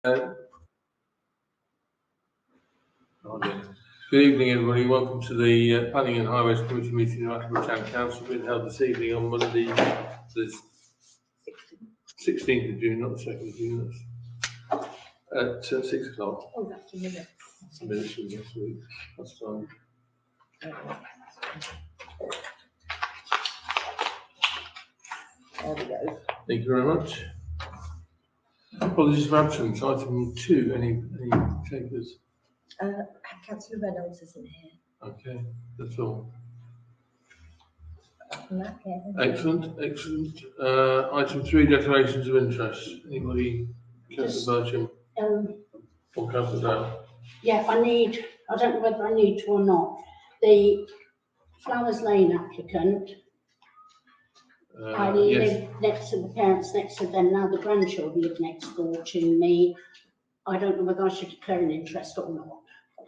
Good evening, everybody. Welcome to the Planning and Highways Committee meeting of Attleborough Town Council, being held this evening on Monday, the 16th of June, not the 2nd of June. That's at 6 o'clock. Oh, that's a minute. That's a minute from next week. That's fine. There we go. Thank you very much. Apologies for absence. Item 2. Any takers? Councillor Reynolds isn't here. Okay, that's all. No, yeah. Excellent. Item 3, declarations of interest. Anybody? Councillor Bircham or Councillor Dale? Yeah, I don't know whether I need to or not. The Flowers Lane applicant, I Yes. live next to the parents next to them, now the grandchildren live next door to me. I don't know whether I should declare an interest or not.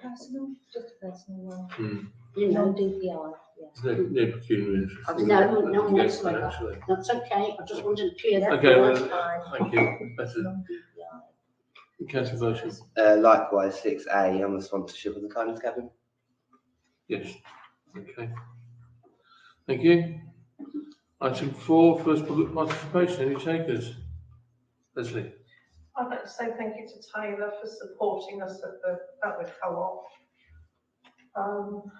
Personal, just a personal one. You know, Non-DPI, yes. No pecuniary interest. no Yes, whatsoever. actually. That's okay, I just wanted to clear that. Okay, up. well, thank you. Better. Non-DPI. Councillor Bircham? Likewise, 6A on the sponsorship of the Kindness Cabin. Yes. Okay. Thank you. Item 4, first public participation. Any takers? Leslie? I'd like to say thank you to Taylor for supporting us at the co-op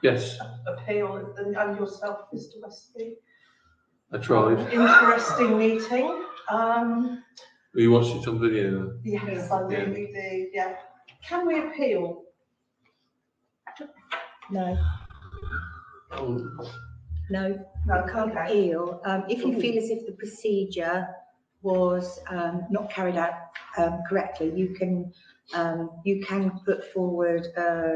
Yes, appeal and yourself, Mr. Westby. I tried. Interesting meeting. We watched it on video. Yes, I really did. Yeah. Can we appeal? No, Oh, no, No, you can't okay. appeal. If you feel as if the procedure was not carried out correctly, you can put forward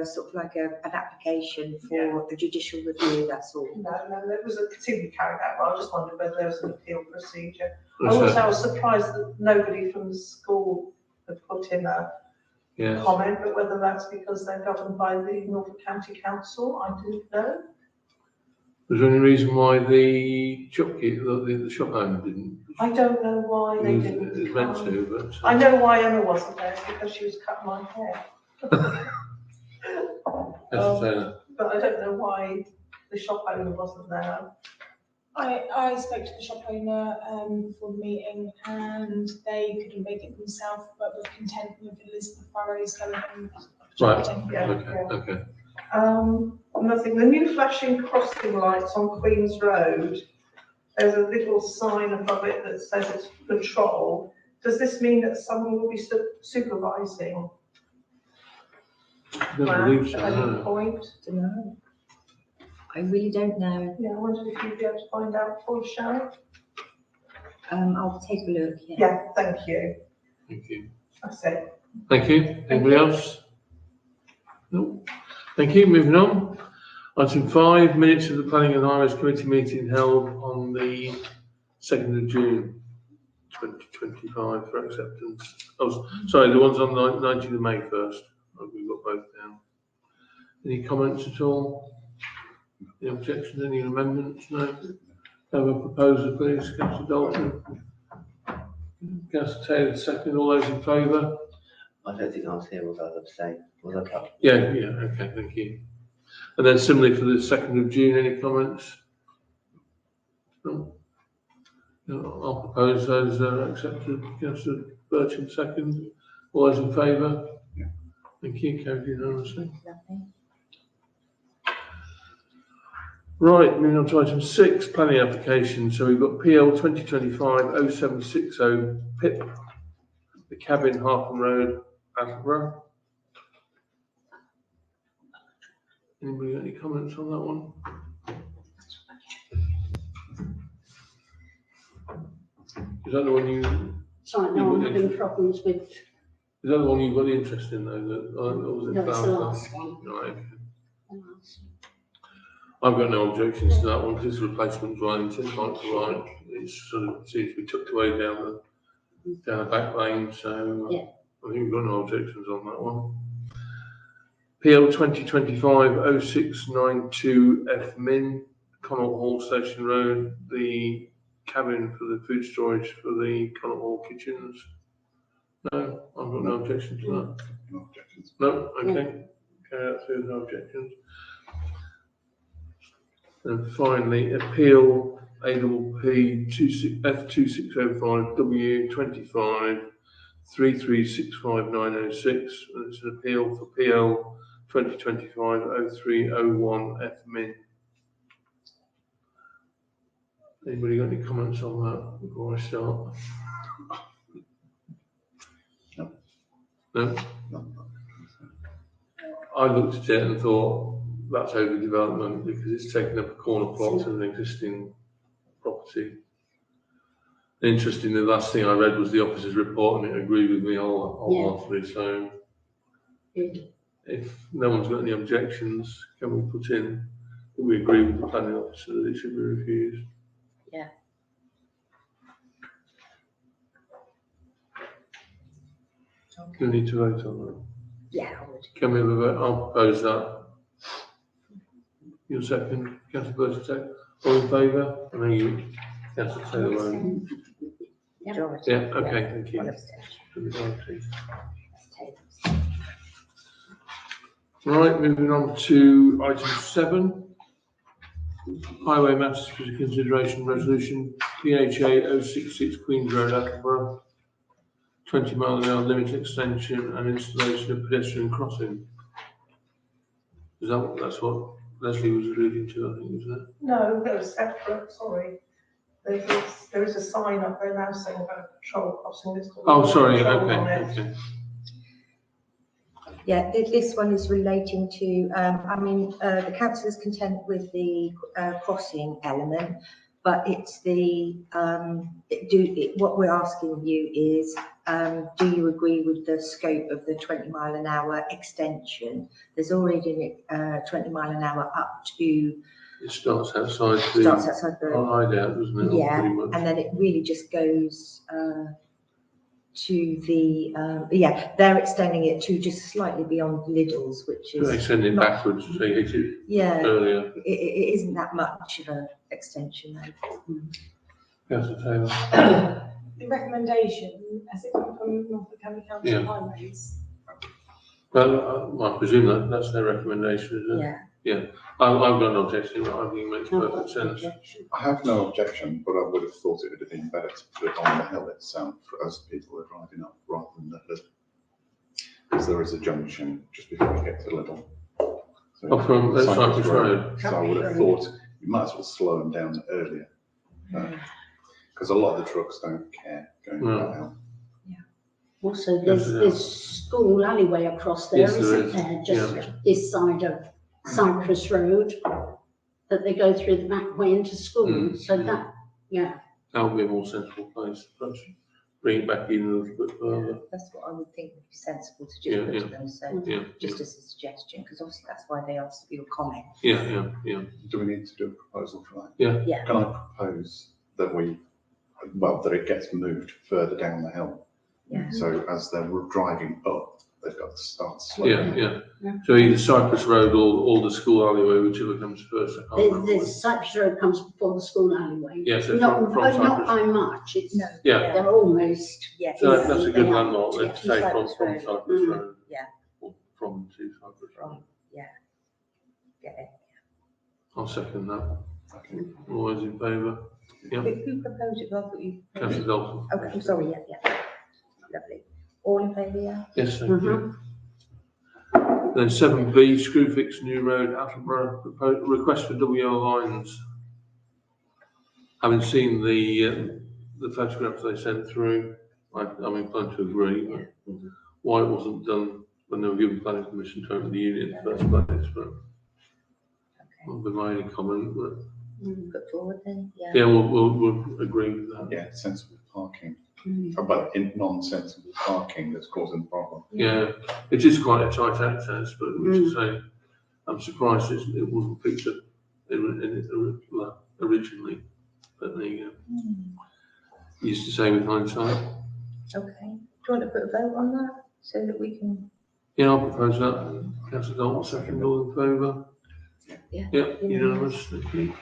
sort of like an application for a judicial review, that's all. No, it was continually carried out. But I just wondered whether there was an appeal procedure. What's Also, that? I was surprised that nobody from the school had put in a Yes. comment, but whether that's because they're governed by the Norfolk County Council, I didn't know. Was there any reason why the shopkeeper, the shop owner didn't? I don't know why they It didn't. was meant to, but. I know why Emma wasn't there, it's because she was cutting my hair. Councillor Taylor? But I don't know why the shop owner wasn't there. I spoke to the shop owner before the meeting and they couldn't make it themselves, but were content with Elizabeth Burrows going and Right. Yeah. Okay. Another thing, the new flashing crossing lights on Queen's Road, there's a little sign above it that says it's patrol. Does this mean that someone will be supervising? I don't believe so, At any no. point? Don't know. I really don't know. Yeah, I wondered if you'd be able to find out for us, Sharon? I'll take a look, yeah. Yeah, thank you. Thank you. That's it. Thank you. Anybody else? No. Thank you. Moving on. Item 5, minutes of the Planning and Highways Committee meeting held on the 2nd of June 2025 for acceptance. Oh, sorry, the ones on 19th of May first. Oh, we've got both down. Any comments at all? Any objections? Any amendments? No. Have a proposal, please. Councillor Dalton. Councillor Taylor, second. All those in favour? I don't think I was here, was I? Abstain. Was I cut? Yeah, okay, thank you. And then similarly for the 2nd of June, any comments? No. No, I'll propose those accepted. Councillor Bircham, second. All those in favour? Yeah. Thank you, carried unanimously. Lovely. Right, moving on to item 6, planning application. So we've got PL 2025-0760 PIP, the cabin, Harpham Road, Attleborough. Anybody got any comments on that one? Is that the one you? Sorry, no, I'm having problems with, Is that the one you've got the interest in though? That, or was it no, it's the Flowers last one. Lane? Right. I've got no objections to that one because it's replacement Wellington, like for like. It's sort of seems to be tucked away down the back lane, so Yeah. I think we've got no objections on that one. PL 2025-0692 F Min, Connaught Hall Station Road, the cabin for the food storage for the Connaught Hall kitchens. No, I've got no objection to that. No objections. No, okay. Carry that through, no objections. And finally, appeal APP F2605 W25 3365906, and it's an appeal for PL 2025-0301 F min. Anybody got any comments on that before I start? No. No? No. I looked at it and thought that's overdevelopment because it's taking up a corner plot of an existing property. Interestingly, the last thing I read was the officer's report and it agreed with me wholeheartedly. So Good. if no one's got any objections, can we put in that we agree with the planning officer that it should be refused? Yeah. Do we need to vote on that? Yeah, I would. Can we have a vote? I'll propose that. Your second, Councillor Burton, all in favour? I know you, Councillor Taylor won't. Majority. Yeah, okay, thank One you. abstention. For the majority. Tables. Right, moving on to item 7. Highway matters for consideration resolution PHA 066 Queens Road, Attleborough. 20-mile-an-hour limit extension and installation of pedestrian crossing. That's what Leslie was alluding to, I think, isn't it? No, they're separate, sorry. There is a sign up there now saying about patrol crossing this. Oh, sorry, Patrol on okay, it. okay. Yeah, this one is relating to, the council is content with the crossing element, but it's the, what we're asking you is, do you agree with the scope of the 20-mile-an-hour extension? There's already 20-mile-an-hour up to, It starts outside the, hideout, doesn't it? yeah, Pretty much. and then it really just goes to the, they're extending it to just slightly beyond Lidl's, which They is, send it not- backwards, so you hit it yeah, earlier. it isn't that much of an extension though. Councillor Taylor. The recommendation, has it come from Norfolk County Council Yeah. Highways? Well, I presume that's their recommendation, isn't it? Yeah. I've got no objection, I think it makes perfect sense. I have no objection, but I would have thought it would have been better to put it on the hill itself as people are driving up rather than the hill. Because there is a junction just before you get to Little. So Oh, from Cypress Road. So I would have thought you might as well slow them down earlier. Because a lot of the trucks don't care going No. that hill. Also, Yes, there's it this school alleyway across there, Yes, there isn't is. there? Just Yeah. this side of Cypress Road, that they go through the back way into school. Mm. So that, yeah, That would be a more sensible place, perhaps bring it back in a little bit further. That's what I would think would be sensible to just Yeah, put yeah. to them, so Yeah, just as a suggestion, because obviously that's why they asked for your comment. yeah. Do we need to do a proposal for that? Yeah. Can I propose that that it gets moved further down the hill? Yeah. So as they're driving up, they've got to start slowing. Yeah. Yeah. So either Cypress Road or the school alleyway, whichever comes first, I can't remember. the Cypress Road comes before the school alleyway. Yeah, so Not, from not Cypress. by much, it's, No. Yeah. they're almost, Yes. So that's a good Yeah. landmark, then, Yeah, to say from Cypress Cypress Road. Road. Yeah. Or from to Cypress Road. From, yeah. Get it. I'll second that. Okay. All those in favour? Yeah. Who proposed it, Rob? What you? Councillor Dalton? Okay, I'm sorry, yeah. Lovely. All in favour, yeah? Yes, thank you. Then 7B, Screwfix New Road, Attleborough, request for WL lines. Having seen the photographs they sent through, I'm inclined to agree, but why it wasn't done when they were given planning permission to open the unit in the first place, but Okay. will be my only comment, but Put forward then, yeah. yeah, we'll agree with that. Yeah, sensible parking. Mm. But in non-sensible parking that's causing the problem. Yeah, it is quite a tight access, but which is saying, I'm surprised it wasn't picked up originally, but there you go. Used to say with hindsight. Okay. Do you want to put a vote on that, so that we can? Yeah, I'll propose that. Councillor Dalton, second, all in favour? Yeah. Yeah, unanimous, thank you.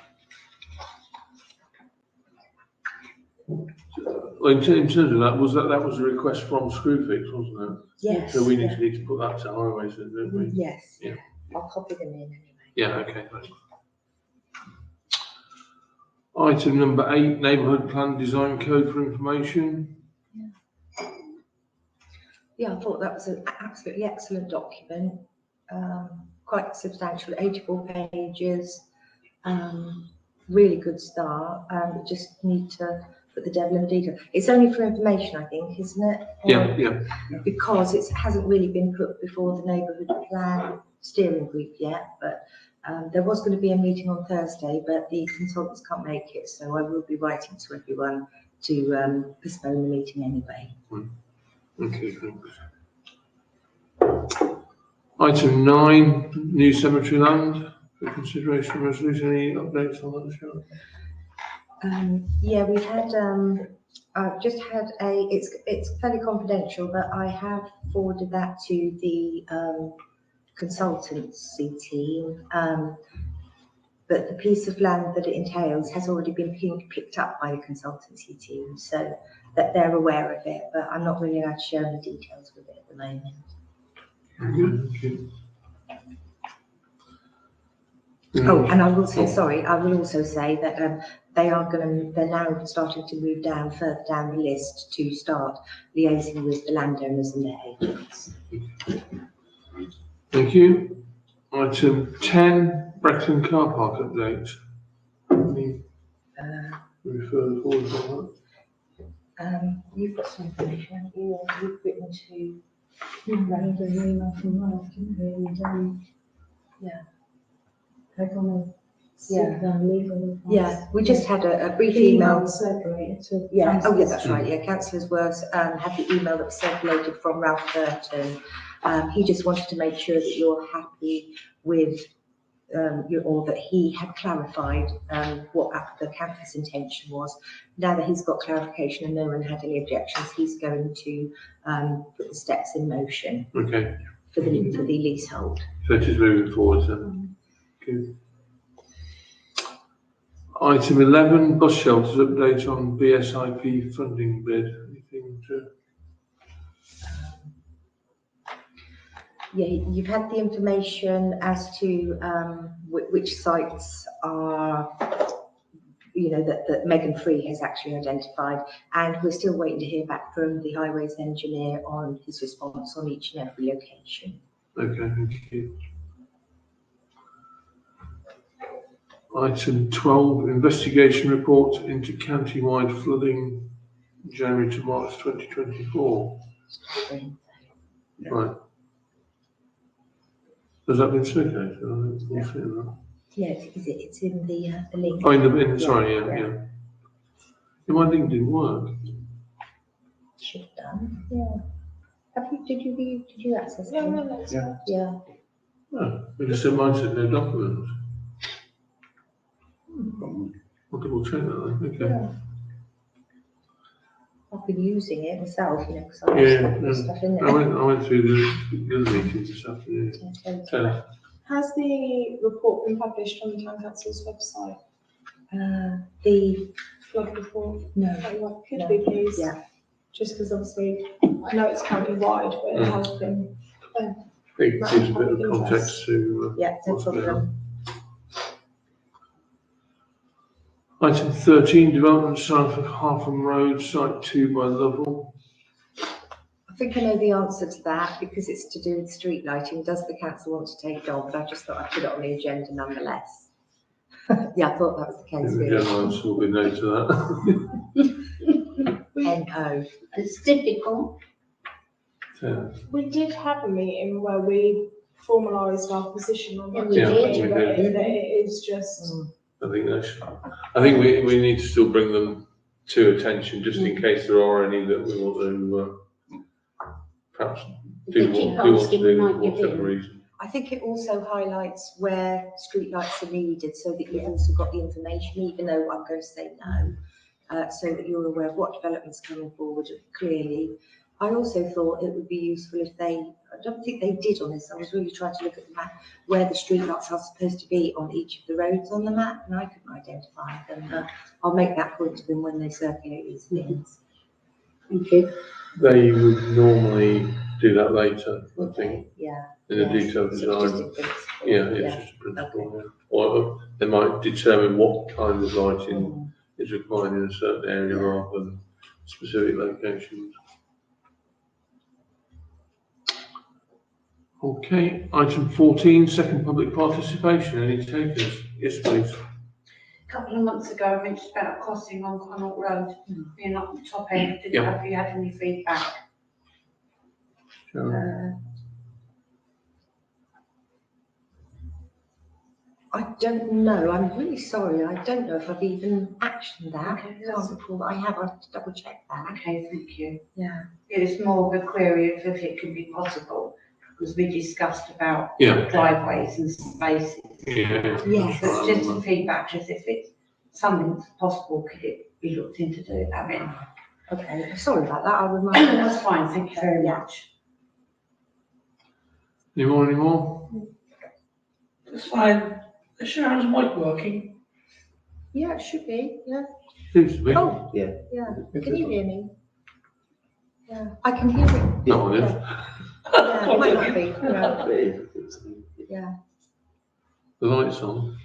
Well, in terms of that was a request from Screwfix, wasn't it? Yes. So we need to put that to highways, don't we? Yes. Yeah. I'll copy them in anyway. Yeah, okay, thanks. Item number 8, neighbourhood plan design code for information. Yeah, I thought that was an absolutely excellent document, quite substantial, 84 pages, really good start. We just need to put the devil in the detail. It's only for information, I think, isn't it? Yeah. Because it hasn't really been put before the neighbourhood plan steering group yet, but there was going to be a meeting on Thursday, but the consultants can't make it, so I will be writing to everyone to postpone the meeting anyway. Okay, thanks. Item 9, new cemetery land for consideration resolution. Any updates on that, Sharon? Yeah, we've had, I've just had it's fairly confidential, but I have forwarded that to the consultancy team. But the piece of land that it entails has already been picked up by the consultancy team, so that they're aware of it, but I'm not really allowed to share any details with it at the moment. Okay. Oh, and I will say, sorry, I will also say that they're now starting to move down, further down the list to start liaising with the landowners and their agents. Thank you. Item 10, Bracklin car park update. Any referred forward on You've got some information, haven't you? Or you've written to, An email from Ralph, didn't we? And, yeah. they're gonna seek Yeah. their legal advice. Yeah, we just had a brief The email. email circulated to. Yeah, oh yeah, councillors. that's right, yeah, councillors were, had the email that was circulated from Ralph Burton. He just wanted to make sure that you're happy with, or that he had clarified, what the council's intention was. Now that he's got clarification and no one had any objections, he's going to, put the steps in motion that? Okay, for the leasehold. so it is moving forward then. Good. Item 11, bus shelters update on BSIP funding bid. Anything to? Yeah, you've had the information as to which sites are, that Megan Free has actually identified, and we're still waiting to hear back from the highways engineer on his response on each and every location. Okay, thank you. Item 12, investigation report into county-wide flooding, January to March 2024. Yeah. Right. Has that been circulated? We'll see that. Yeah, it's in the link. Oh, sorry, yeah. Yeah, my link didn't work. Should have done, yeah. Did you access it? Yeah, no, that's Yeah. fine. Yeah. No, it just said mine said no documents. I'll double check that then, okay. Yeah. I've been using it myself, because I Yeah, put stuff in I there. went through the other meetings this afternoon. Yeah, So, Has the report been published on the town council's website? The, Flood report? no, Oh, could No. be, please? Yeah. Just because obviously, I know it's county wide, but it has been. I think it gives a bit of context to yeah, no what's going on. problem. Item 13, development south of Harpham Road, site 2 by Lovell. I think I know the answer to that because it's to do with street lighting. Does the council want to take it on? But I just thought I'd put it on the agenda nonetheless. Yeah, I thought that was the case. The general answer will be no to that. NO. It's difficult. So, We did have a meeting where we formalised our position on that. Yeah, we did. That it is just, I think we need to still bring them to attention just in case there are any that we want to perhaps do They keep what we want to asking, do we for might give whatever in. reason. I think it also highlights where streetlights are needed so that you've also got the information, even though I'm going to say no, so that you're aware of what developments coming forward clearly. I also thought it would be useful if I don't think they did on this, I was really trying to look at the map where the streetlights are supposed to be on each of the roads on the map, and I couldn't identify them. I'll make that point to them when they circulate these things. Thank you. They would normally do that later, I think, Yeah. in a yeah. detailed It's design. just a principle. Yeah, it's just a principle, yeah. Or they might determine what kind of lighting Mm. is required in a certain area Yeah. rather than specific locations. Okay, item 14, second public participation. Any takers? Yes, please. A couple of months ago, I mentioned about crossing on Connaught Road, being up the top end, didn't Yeah. have you had any feedback? Sharon? I don't know, I'm really sorry, I don't know if I've even actioned that. Okay, I can't recall that I have, I'll have to double check that. Okay, thank you. Yeah. It was more of a query of if it can be possible, because we discussed about Yeah. driveways and spaces. Yeah. Yes. So it's just a feedback, as if it's something that's possible, could it be looked into do it, I mean. Okay, sorry about that, I'll remind you. That's fine, thank you very Yeah. much. Any more? It's fine. Is Sharon's mic working? Yeah, it should be, yeah. Seems to be. Oh, Yeah. yeah, can you hear me? Yeah, I can hear it. That one is. Yeah, it might not be, yeah, yeah. The light's on.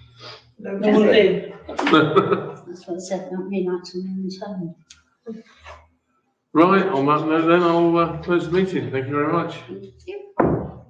No, No one's in. That's what I said, not me lights on the home. Right, on that note then, I'll close the meeting. Thank you very much. Thank you.